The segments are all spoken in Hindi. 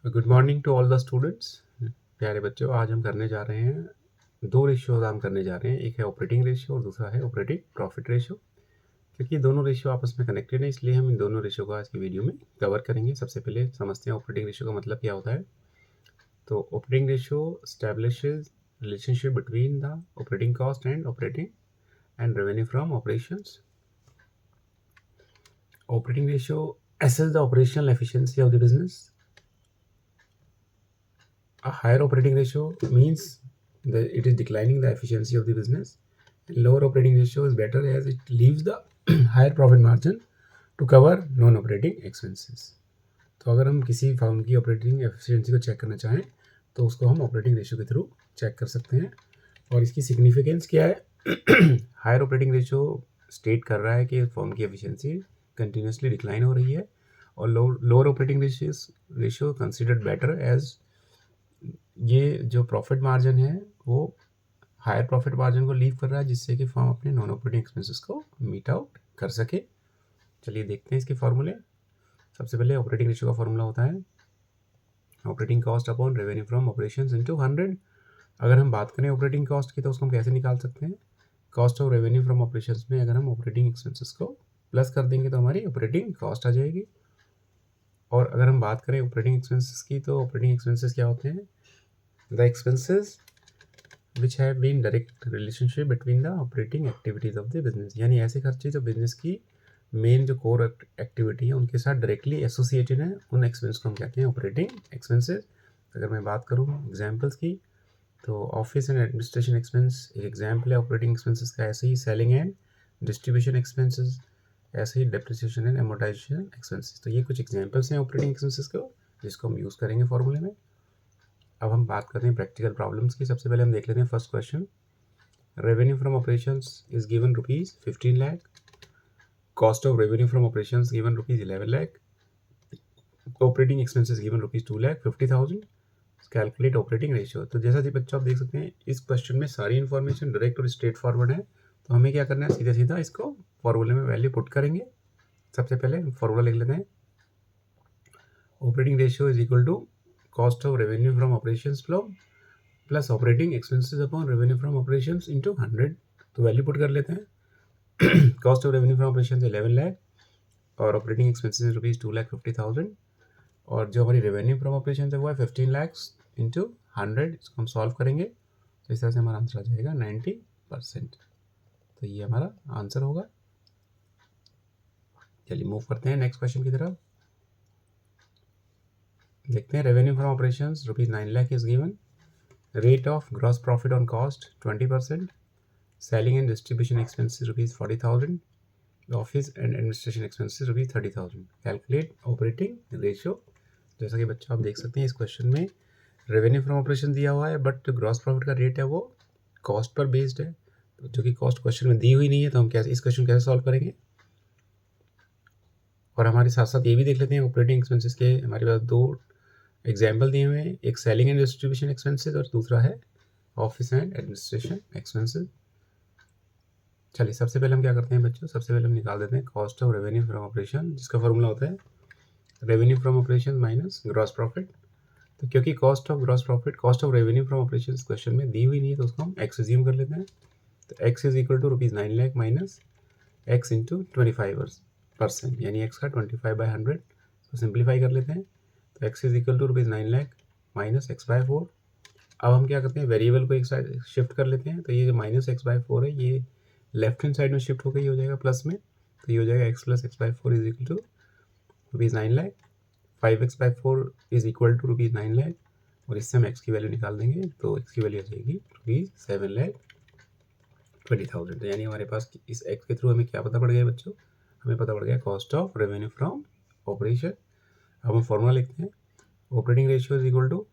Good morning to all the students. प्यारे बच्चों, आज हम करने जा रहे हैं दो रेशियोज हम करने जा रहे हैं। एक है ऑपरेटिंग रेशियो और दूसरा है ऑपरेटिंग प्रॉफिट रेशियो। क्योंकि दोनों रेशियो आपस में कनेक्टेड है, इसलिए हम इन दोनों रेशियो को आज की वीडियो में कवर करेंगे। सबसे पहले समझते हैं ऑपरेटिंग रेशियो का मतलब क्या होता है। तो operating ratio establishes relationship between the operating cost and revenue from operations. Operating ratio assess the operational efficiency of the business. A higher operating ratio means that it is declining the efficiency of the business. Lower operating ratio is better as it leaves the higher profit margin to cover non-operating expenses. तो अगर हम किसी फर्म की ऑपरेटिंग एफिशिएंसी को चेक करना चाहें तो उसको हम ऑपरेटिंग रेशियो के थ्रू चेक कर सकते हैं। और इसकी सिग्निफिकेंस क्या है? हायर ऑपरेटिंग रेशियो स्टेट कर रहा है कि फर्म की एफिशिएंसी कंटिन्यूसली डिक्लाइन हो रही है, और lower operating ratio considered better as ये जो प्रॉफिट मार्जिन है वो हायर प्रॉफिट मार्जिन को लीव कर रहा है, जिससे कि फर्म अपने नॉन ऑपरेटिंग एक्सपेंसेस को मीट आउट कर सके। चलिए देखते हैं इसके फॉर्मूले। सबसे पहले ऑपरेटिंग रेशियो का फॉर्मूला होता है operating cost upon revenue from operations into 100। अगर हम बात करें ऑपरेटिंग कॉस्ट की तो उसको हम कैसे निकाल सकते हैं? Cost of revenue from operations में अगर हम ऑपरेटिंग एक्सपेंसेस को प्लस कर देंगे तो हमारी ऑपरेटिंग कॉस्ट आ जाएगी। और अगर हम बात करें ऑपरेटिंग एक्सपेंसेस की तो ऑपरेटिंग एक्सपेंसेस क्या होते हैं? The expenses which have been direct relationship between the operating activities of the business। यानी ऐसे खर्चे जो बिजनेस की मेन जो कोर एक्टिविटी है उनके साथ डायरेक्टली एसोसिएटेड है, उन एक्सपेंस को हम कहते हैं ऑपरेटिंग एक्सपेंसेस। अगर मैं बात करूँ एग्जांपल्स की तो ऑफिस एंड एडमिनिस्ट्रेशन एक्सपेंस एक एग्जांपल है ऑपरेटिंग एक्सपेंसेस का। ऐसे ही सेलिंग एंड डिस्ट्रीब्यूशन एक्सपेंसेस, ऐसे ही डेप्रिसिएशन एंड एमोर्टाइजेशन एक्सपेंसेस। तो ये कुछ एग्जांपल्स हैं ऑपरेटिंग एक्सपेंसेस को जिसको हम यूज़ करेंगे फॉर्मूले में। अब हम बात करते हैं प्रैक्टिकल प्रॉब्लम्स की। सबसे पहले हम देख लेते हैं first question. Revenue from operations is given ₹15 lakh. Cost of revenue from operations given ₹11 lakh. Operating expenses given ₹2,50,000। Calculate operating ratio. तो जैसा कि बच्चों आप देख सकते हैं इस क्वेश्चन में सारी इन्फॉर्मेशन डायरेक्ट और स्ट्रेट फॉरवर्ड है। तो हमें क्या करना है, सीधा सीधा इसको फॉर्मूले में वैल्यू पुट करेंगे। सबसे पहले फॉर्मूला लिख लेते हैं। Operating ratio is equal to cost of revenue from operations plus operating expenses upon revenue from operations into 100। तो वैल्यू पुट कर लेते हैं। Cost of revenue from operations 11 lakh और ऑपरेटिंग एक्सपेंसेस ₹2,50,000, और जो हमारी रेवेन्यू फ्रॉम ऑपरेशन है वो है 15 लाख इंटू 100। इसको हम सॉल्व करेंगे तो इस तरह से हमारा आंसर आ जाएगा 90%। तो ये हमारा आंसर होगा। चलिए मूव करते हैं नेक्स्ट क्वेश्चन की तरफ। देखते हैं revenue from operations ₹9 lakh is given. Rate of gross profit on cost 20%। Selling and distribution expenses ₹40,000। Office and administration expenses ₹30,000। Calculate operating ratio. जैसा कि बच्चों आप देख सकते हैं इस क्वेश्चन में रेवेन्यू फ्रॉम ऑपरेशन दिया हुआ है, बट जो ग्रॉस प्रॉफिट का रेट है वो कॉस्ट पर बेस्ड है, तो जो कि कॉस्ट क्वेश्चन में दी हुई नहीं है, तो हम कैसे इस क्वेश्चन कैसे सॉल्व करेंगे। और हमारे साथ साथ ये भी देख लेते हैं ऑपरेटिंग एक्सपेंसेस के हमारे पास दो एग्जाम्पल दिए हुए हैं, एक सेलिंग एंड डिस्ट्रीब्यूशन एक्सपेंसेस और दूसरा है ऑफिस एंड एडमिनिस्ट्रेशन एक्सपेंसेस। चलिए सबसे पहले हम क्या करते हैं बच्चों, सबसे पहले हम निकाल देते हैं cost of revenue from operation, जिसका फॉर्मूला होता है revenue from operation minus gross profit. तो क्योंकि cost of revenue from operation question में दी हुई नहीं है तो उसको हम एक्स एज्यूम कर लेते हैं। तो x is equal to ₹9 lakh minus x into 25%, यानी एक्स का 25/100। तो सिंप्लीफाई कर लेते हैं तो x is equal to ₹9 lakh minus x/4। अब हम क्या करते हैं, वेरिएबल को एक साइड शिफ्ट कर लेते हैं। तो ये जो माइनस x/4 है ये लेफ्ट हैंड साइड में शिफ्ट होकर ये हो जाएगा प्लस में। तो ये हो जाएगा x plus x/4 is equal to ₹9 lakh. 5x/4 is equal to ₹9 lakh, और इससे हम x की वैल्यू निकाल देंगे तो x की वैल्यू आ जाएगी ₹7,20,000। तो यानी हमारे पास इस x के थ्रू हमें क्या पता पड़ गया बच्चों, हमें पता पड़ गया cost of revenue from operation. अब हम फॉर्मूला लिखते हैं operating ratio is equal to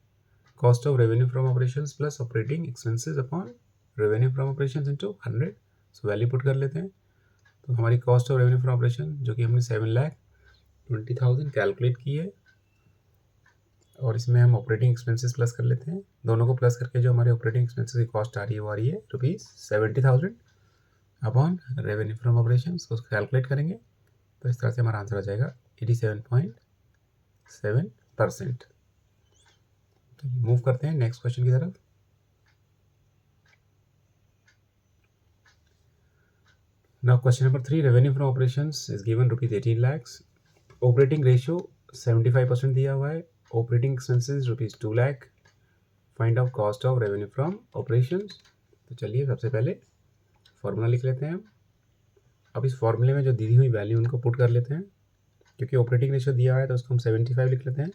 cost of revenue from operation plus operating expenses upon revenue from operation into 100। So value put कर लेते हैं। तो हमारी cost of revenue from operation जो कि हमने 7,20,000 कैलकुलेट की है, और इसमें हम ऑपरेटिंग एक्सपेंसेस प्लस कर लेते हैं। दोनों को प्लस करके जो हमारे ऑपरेटिंग एक्सपेंसेस की कॉस्ट आ रही है वो आ रही है ₹70,000 अपॉन रेवेन्यू फ्रॉम ऑपरेशन। उसको कैलकुलेट करेंगे तो इस तरह से हमारा आंसर आ जाएगा 87.7%। चलिए मूव करते हैं नेक्स्ट क्वेश्चन की तरफ। Now question number 3, revenue from operations is given rupees 18 lakhs, operating ratio 75% दिया हुआ है, operating expenses rupees 2 lakh, find out cost of revenue from operations। तो चलिए सबसे पहले फॉर्मूला लिख लेते हैं हम। अब इस फॉर्मूले में जो दी हुई वैल्यू उनको पुट कर लेते हैं, क्योंकि ऑपरेटिंग रेशियो दिया है तो उसको हम 75 लिख लेते हैं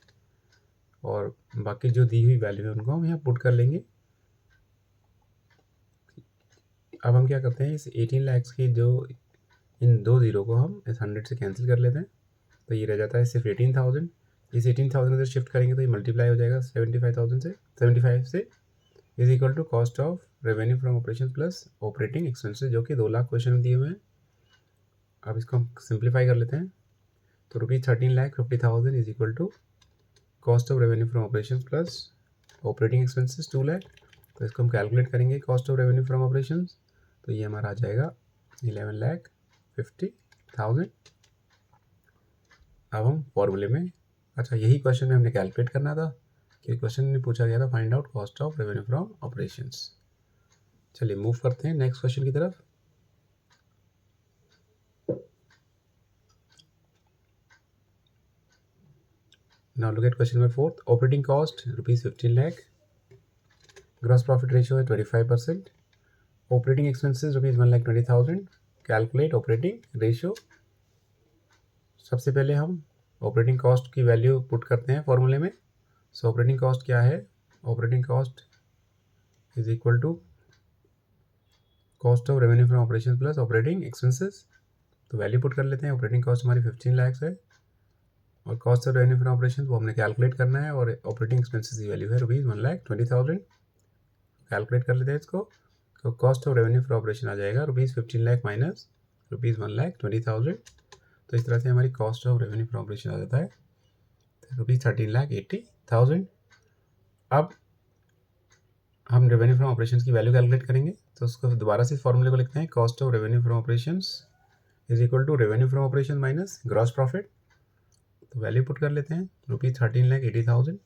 और बाकी जो दी हुई वैल्यू है उनको हम यहाँ पुट कर लेंगे। अब हम क्या करते हैं, इस 18 lakhs की जो इन दो ज़ीरो को हम इस 100 से कैंसिल कर लेते हैं, तो ये रह जाता है सिर्फ 18,000। इस 18,000 इधर शिफ्ट करेंगे तो ये मल्टीप्लाई हो जाएगा 75,000 से, 75 से, is equal to cost of revenue from operation plus operating expenses, जो कि 2 लाख क्वेश्चन में दिए हुए हैं। अब इसको हम सिंप्लीफाई कर लेते हैं, तो ₹13,50,000 is equal to cost of revenue from operation plus operating expenses 2 lakh. तो इसको हम कैलकुलेट करेंगे cost of revenue from operation, तो ये हमारा आ जाएगा 11,50,000। अब हम फॉर्मूले में, अच्छा यही क्वेश्चन में हमने कैलकुलेट करना था, कि क्वेश्चन में पूछा गया था find out cost of revenue from operations. चलिए मूव करते हैं नेक्स्ट क्वेश्चन की तरफ। Now look at question number 4, operating cost rupees 15 lakh, gross profit ratio है 25%, operating expenses rupees 1,20,000, calculate operating ratio. सबसे पहले हम ऑपरेटिंग कॉस्ट की वैल्यू पुट करते हैं फॉर्मूले में। सो ऑपरेटिंग कॉस्ट क्या है, operating cost is equal to cost of revenue from operation plus operating expenses. तो वैल्यू पुट कर लेते हैं, ऑपरेटिंग कॉस्ट हमारी 15 lakhs है और cost of revenue from operation वो हमने कैलकुलेट करना है, और ऑपरेटिंग एक्सपेंसेस की वैल्यू है रुपीज़ 1,20,000। कैलकुलेट कर लेते हैं इसको, तो cost of revenue from operation आ जाएगा रुपीज़ 15 लाख माइनस रुपीज़ 1,20,000। तो इस तरह से हमारी cost of revenue from operation आ जाता है रुपीज़ 13,80,000। अब हम रेवेन्यू फ्रॉम ऑपरेशंस की वैल्यू कैलकुलेट करेंगे, तो उसको दोबारा से फॉर्मूले को लिखते हैं, cost of revenue from operations is equal to revenue from operation minus gross profit. तो वैल्यू पुट कर लेते हैं रुपीज़ 13,80,000।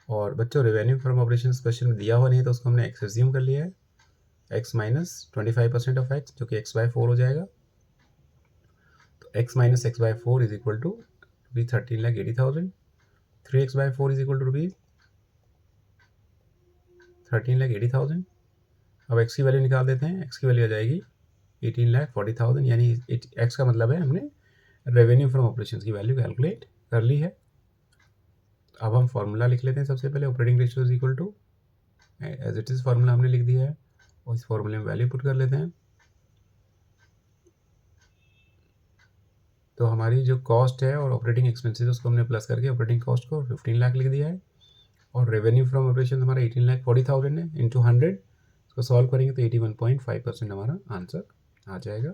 और बच्चों रेवेन्यू फ्रॉम ऑपरेशन क्वेश्चन में दिया हुआ नहीं है, तो उसको हमने एक्स एज्यूम कर लिया है, एक्स माइनस 25% ऑफ एक्स, जो कि x/4 हो जाएगा। तो x minus x/4 is equal to rupees 13,80,000। 3x/4 is equal to rupees 13,80,000। अब x की वैल्यू निकाल देते हैं, x की वैल्यू आ जाएगी 18,40,000, यानी x का मतलब है हमने रेवेन्यू फ्रॉम ऑपरेशन की वैल्यू कैलकुलेट कर ली है। अब हम फॉर्मूला लिख लेते हैं, सबसे पहले operating ratio is equal to as it is formula हमने लिख दिया है, और इस फॉर्मूले में वैल्यू पुट कर लेते हैं। तो हमारी जो कॉस्ट है और ऑपरेटिंग एक्सपेंसेस उसको हमने प्लस करके ऑपरेटिंग कॉस्ट को 15 लाख लिख दिया है, और रेवेन्यू फ्रॉम ऑपरेशन हमारा 18,40,000 है, इंटू 100 इसको सॉल्व करेंगे तो 81.5% हमारा आंसर आ जाएगा।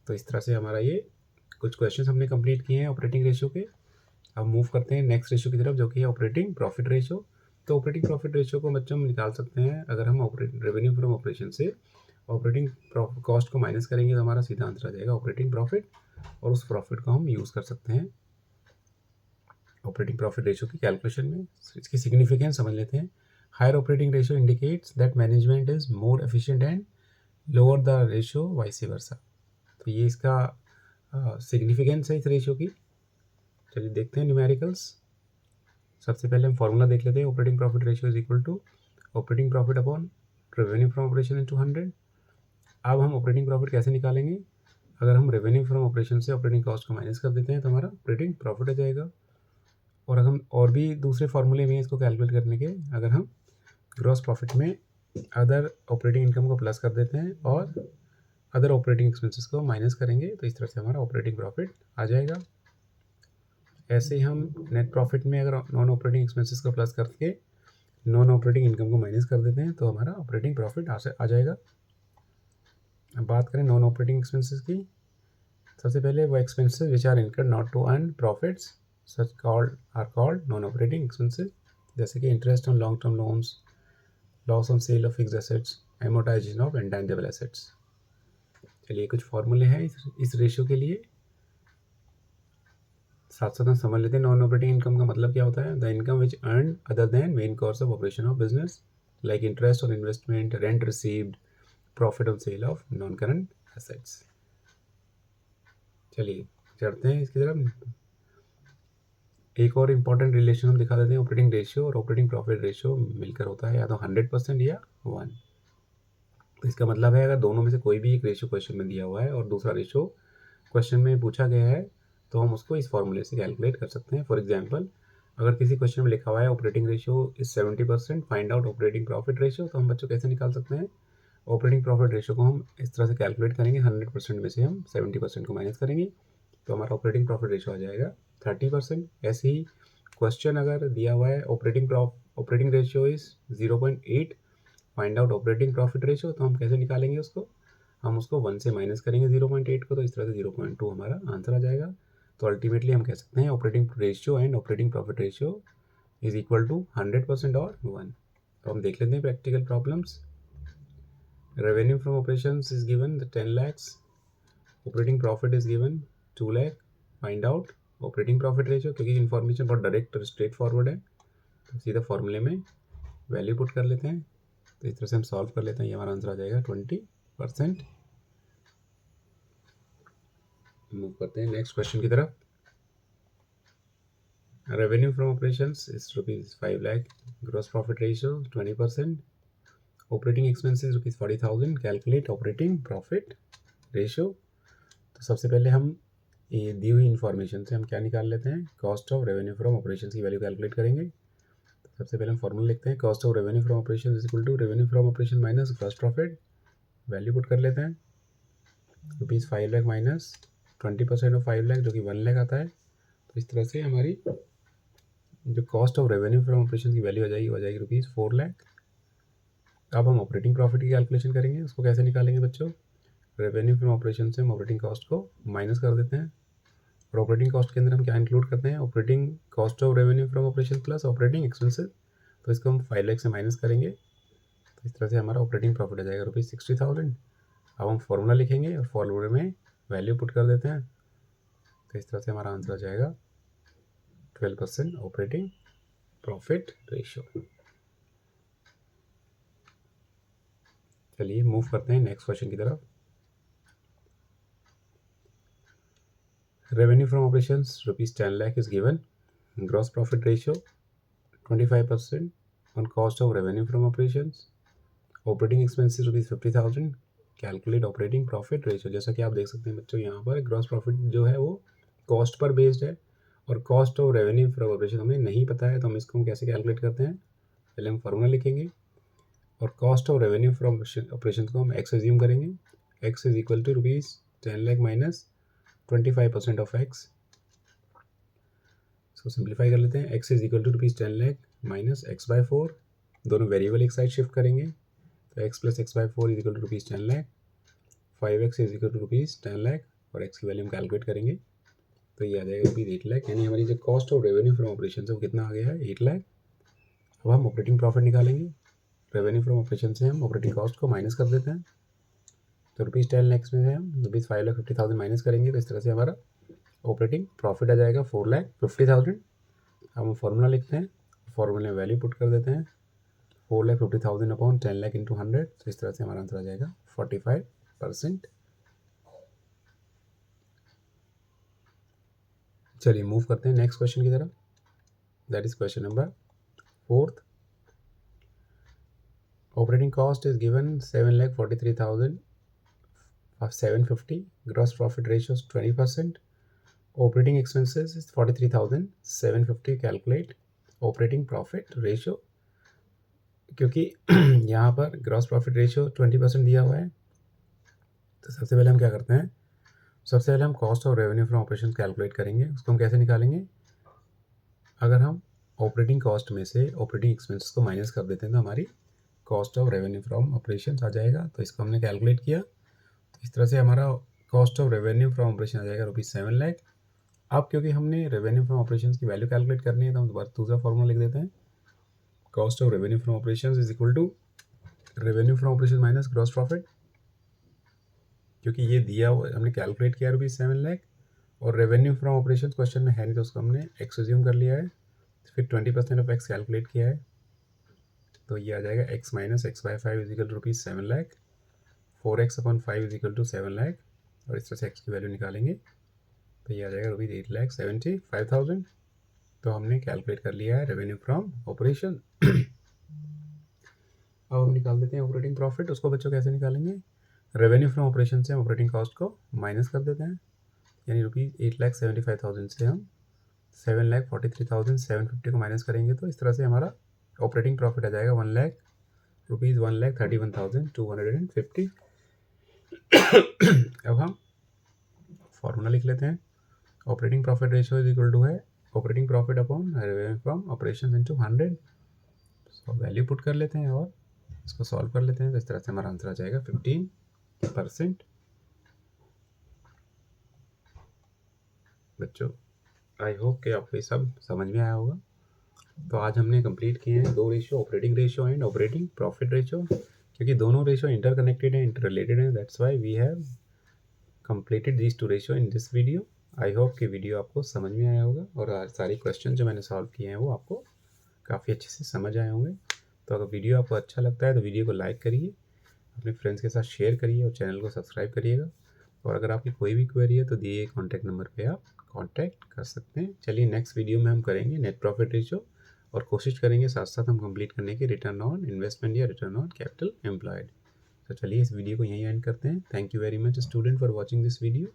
तो इस तरह से हमारा ये कुछ क्वेश्चन हमने कंप्लीट किए हैं ऑपरेटिंग रेशियो के। अब मूव करते हैं नेक्स्ट रेशियो की तरफ, जो कि है ऑपरेटिंग प्रॉफिट रेशियो। तो ऑपरेटिंग प्रॉफिट रेशियो को बच्चों हम निकाल सकते हैं, अगर हम रेवेन्यू फ्रॉम ऑपरेशन से ऑपरेटिंग कॉस्ट को माइनस करेंगे तो हमारा सीधा आंसर आ जाएगा ऑपरेटिंग प्रॉफिट, और उस प्रॉफिट को हम यूज़ कर सकते हैं ऑपरेटिंग प्रॉफिट रेशियो की कैलकुलेशन में। इसकी सिग्निफिकेंस समझ लेते हैं। Higher operating ratio indicates that management is more efficient and lower the ratio vice versa. तो ये इसका सिग्निफिकेंस है इस रेशियो की। चलिए देखते हैं न्यूमेरिकल्स। सबसे पहले हम फॉर्मूला देख लेते हैं, operating profit ratio is equal to operating profit upon revenue from operation into 100। अब हम ऑपरेटिंग प्रॉफिट कैसे निकालेंगे, अगर हम रेवेन्यू फ्रॉम ऑपरेशन से ऑपरेटिंग कॉस्ट को माइनस कर देते हैं तो हमारा ऑपरेटिंग प्रॉफिट आ जाएगा। और अगर हम और भी दूसरे फॉर्मूले में इसको कैलकुलेट करने के, अगर हम ग्रॉस प्रॉफिट में अदर ऑपरेटिंग इनकम को प्लस कर देते हैं और अदर ऑपरेटिंग एक्सपेंसेस को माइनस करेंगे, तो इस तरह से हमारा ऑपरेटिंग प्रॉफिट आ जाएगा। ऐसे ही हम नेट प्रॉफिट में अगर नॉन ऑपरेटिंग एक्सपेंसेस को प्लस करके नॉन ऑपरेटिंग इनकम को माइनस कर देते हैं तो हमारा ऑपरेटिंग प्रॉफिट आ जाएगा। अब बात करें नॉन ऑपरेटिंग एक्सपेंसेस की, सबसे पहले वो expenses which are incurred not to earn profits such called non operating expenses, जैसे कि interest on long term loans, loss on sale of fixed assets, amortisation of intangible assets. चलिए कुछ फॉर्मूले हैं इस रेशियो के लिए। साथ साथ हम समझ लेते हैं नॉन ऑपरेटिंग इनकम का मतलब क्या होता है. The income which earn other than main cost of operation of business like interest और investment, rent received, profit on sale of non current assets. चलिए चढ़ते हैं इसकी तरफ. एक और इम्पॉर्टेंट रिलेशन हम दिखा देते हैं. ऑपरेटिंग रेशियो और ऑपरेटिंग प्रॉफिट रेशियो मिलकर होता है या तो 100% या 1. तो इसका मतलब है अगर दोनों में से कोई भी एक रेशियो क्वेश्चन में दिया हुआ है और दूसरा रेशियो क्वेश्चन में पूछा गया है तो हम उसको इस फॉर्मूले से कैलकुलेट कर सकते हैं. फॉर एग्जांपल अगर किसी क्वेश्चन में लिखा हुआ है operating ratio is 70%, find out operating profit ratio, तो हम बच्चों कैसे निकाल सकते हैं. ऑपरेटिंग प्रॉफिट रेशियो को हम इस तरह से कैलकुलेट करेंगे. 100% में से हम 70% को माइनस करेंगे तो हमारा ऑपरेटिंग प्रॉफिट रेशियो आ जाएगा 30%. ऐसे ही क्वेश्चन अगर दिया हुआ है operating ratio is 0.8, find out operating profit ratio, तो हम कैसे निकालेंगे उसको. हम उसको 1 से माइनस करेंगे 0.8 को, तो इस तरह से 0.2 हमारा आंसर आ जाएगा. तो अल्टीमेटली हम कह सकते हैं operating ratio and operating profit ratio is equal to 100% और 1. तो हम देख लेते हैं practical problems. Revenue from operations is given 10 lakhs, operating profit is given 2 lakh, find out operating profit ratio. क्योंकि इन्फॉर्मेशन बहुत डायरेक्ट और स्ट्रेट फॉरवर्ड है तो सीधा फॉर्मूले में वैल्यू पुट कर लेते हैं. तो इस तरह से हम सॉल्व कर लेते हैं. ये हमारा आंसर आ जाएगा 20%. मूव करते हैं नेक्स्ट क्वेश्चन की तरफ. Revenue from operations is ₹5 lakh, gross profit ratio 20%, operating expenses ₹40,000, calculate operating profit ratio. तो सबसे पहले हम ये दी हुई इन्फॉर्मेशन से हम क्या निकाल लेते हैं, cost of revenue from operation की वैल्यू कैलकुलेट करेंगे. तो सबसे पहले हम फॉर्मूला लिखते हैं. Cost of revenue from operation is equal to revenue from operation minus gross profit. Value put कर लेते हैं. ₹5 lakh माइनस 20% ऑफ 5 lakh जो कि 1 lakh आता है. तो इस तरह से हमारी जो cost of revenue from operation की वैल्यू आ जाएगी ₹4 lakh. अब हम ऑपरेटिंग प्रॉफिट की कैलकुलेशन करेंगे. उसको कैसे निकालेंगे बच्चों, रेवेन्यू फ्रॉम ऑपरेशन से हम ऑपरेटिंग कॉस्ट को माइनस कर देते हैं. और ऑपरेटिंग कॉस्ट के अंदर हम क्या इंक्लूड करते हैं, operating cost of revenue from operation plus operating expenses. तो इसको हम 5 lakh से माइनस करेंगे. तो इस तरह से हमारा ऑपरेटिंग प्रॉफिट आ जाएगा ₹60,000. अब हम फॉर्मूला लिखेंगे और फॉर्मूले में वैल्यू पुट कर देते हैं. तो इस तरह से हमारा आंसर आ जाएगा 12% ऑपरेटिंग प्रॉफिट रेशियो. चलिए मूव करते हैं नेक्स्ट क्वेश्चन की तरफ. Revenue from operations ₹10 lakh is given, gross profit ratio 25% on cost of revenue from operations, operating expenses ₹50,000, calculate operating profit ratio. जैसा कि आप देख सकते हैं बच्चों यहाँ पर ग्रॉस प्रॉफिट जो है वो कॉस्ट पर बेस्ड है और cost of revenue from operation हमें नहीं पता है. तो हम इसको कैसे कैलकुलेट करते हैं, पहले हम फॉर्मूला लिखेंगे और cost of revenue from operation को हम एक्स एज्यूम करेंगे. X is equal to ₹10 lakh minus 25% of x. इसको सिंप्लीफाई कर लेते हैं. X is equal to ₹10 lakh minus x by 4. दोनों वेरिएबल एक साइड शिफ्ट करेंगे. तो x plus x by 4 is equal to ₹10 lakh. 5x is equal to ₹10 lakh और एक्स की वैल्यू हम कैलकुलेट करेंगे. तो ये आ जाएगा ₹8 lakh. यानी हमारी जो cost of revenue from operation है वो कितना आ गया है, 8 lakh. अब हम ऑपरेटिंग प्रॉफिट निकालेंगे. रेवेन्यू फ्रॉम ऑपरेशन से हम ऑपरेटिंग कॉस्ट को माइनस कर देते हैं. तो ₹10 lakhs में से हम ₹5,50,000 माइनस करेंगे. तो इस तरह से हमारा ऑपरेटिंग प्रॉफिट आ जाएगा 4,50,000. अब हम फॉर्मूला लिखते हैं, फॉर्मूले में वैल्यू पुट कर देते हैं. 4,50,000 अपॉन 10 lakh इंटू 100. तो इस तरह से हमारा आंसर आ जाएगा 45%. चलिए मूव करते हैं नेक्स्ट क्वेश्चन की तरफ. That is question number 4. Operating cost is given 7,43,750. Gross profit ratio 20%. Operating expenses is 43,750. Calculate operating profit ratio. क्योंकि यहाँ पर ग्रॉस प्रॉफिट रेशियो 20% दिया हुआ है तो सबसे पहले हम क्या करते हैं, सबसे पहले हम cost of revenue from operation calculate करेंगे. उसको हम कैसे निकालेंगे, अगर हम ऑपरेटिंग कॉस्ट में से ऑपरेटिंग एक्सपेंसेस को माइनस कर देते हैं तो हमारी cost of revenue from operation आ जाएगा. तो इसको हमने कैलकुलेट किया. तो इस तरह से हमारा cost of revenue from operation आ जाएगा ₹7 lakh. अब क्योंकि हमने रेवेन्यू फ्रॉम ऑपरेशन की वैल्यू कैलकुलेट करनी है तो हम दोबारा दूसरा फॉर्मूला लिख देते हैं. Cost of revenue from operation is equal to revenue from operation minus gross profit. क्योंकि ये दिया हुआ हमने कैलकुलेट किया ₹7 lakh और रेवेन्यू फ्रॉम ऑपरेशन क्वेश्चन में है नहीं तो उसको हमने एक्स एज्यूम कर लिया है, फिर 20% ऑफ एक्स कैलकुलेट किया है, तो ये आ जाएगा x minus x by 5 is equal to rupees 7 lakh, 4x upon 5 is equal to 7 lakh, और इस तरह से एक्स की वैल्यू निकालेंगे तो ये आ जाएगा रुपीज़ 8,75,000। तो हमने कैलकुलेट कर लिया है रेवेन्यू फ्रॉम ऑपरेशन। अब हम निकाल देते हैं ऑपरेटिंग प्रॉफिट। उसको बच्चों कैसे निकालेंगे, रेवेन्यू फ्रॉम ऑपरेशन से हम ऑपरेटिंग कॉस्ट को माइनस कर देते हैं, यानी रुपीज़ 8,75,000 से हम 7,43,750 को माइनस करेंगे तो इस तरह से हमारा ऑपरेटिंग प्रॉफिट आ जाएगा 1,31,32,250। अब हम फॉर्मूला लिख लेते हैं, operating profit ratio is equal to है operating profit upon revenue from operation into 100। तो वैल्यू पुट कर लेते हैं और इसको सॉल्व कर लेते हैं, तो इस तरह से हमारा आंसर आ जाएगा 15%। बच्चों आई होप कि आपको ये सब समझ में आया होगा। तो आज हमने कंप्लीट किए हैं 2 ratio, operating ratio and operating profit ratio, क्योंकि दोनों रेशियो इंटरकनेक्टेड हैं, इंटर रिलेटेड हैं, that's why we have completed this 2 ratio in this video. I hope कि वीडियो आपको समझ में आया होगा और सारी क्वेश्चन जो मैंने सॉल्व किए हैं वो आपको काफ़ी अच्छे से समझ आए होंगे। तो अगर वीडियो आपको अच्छा लगता है तो वीडियो को लाइक करिए, अपने फ्रेंड्स के साथ शेयर करिए और चैनल को सब्सक्राइब करिएगा। और अगर आपकी कोई भी क्वेरी है तो दिए गए कॉन्टैक्ट नंबर पे आप कॉन्टैक्ट कर सकते हैं। चलिए नेक्स्ट वीडियो में हम करेंगे नेट प्रॉफिट रेशियो और कोशिश करेंगे साथ साथ हम कंप्लीट करने की रिटर्न ऑन इन्वेस्टमेंट या रिटर्न ऑन कैपिटल एम्प्लॉयड। तो चलिए इस वीडियो को यहीं एंड करते हैं। Thank you very much student for watching this video.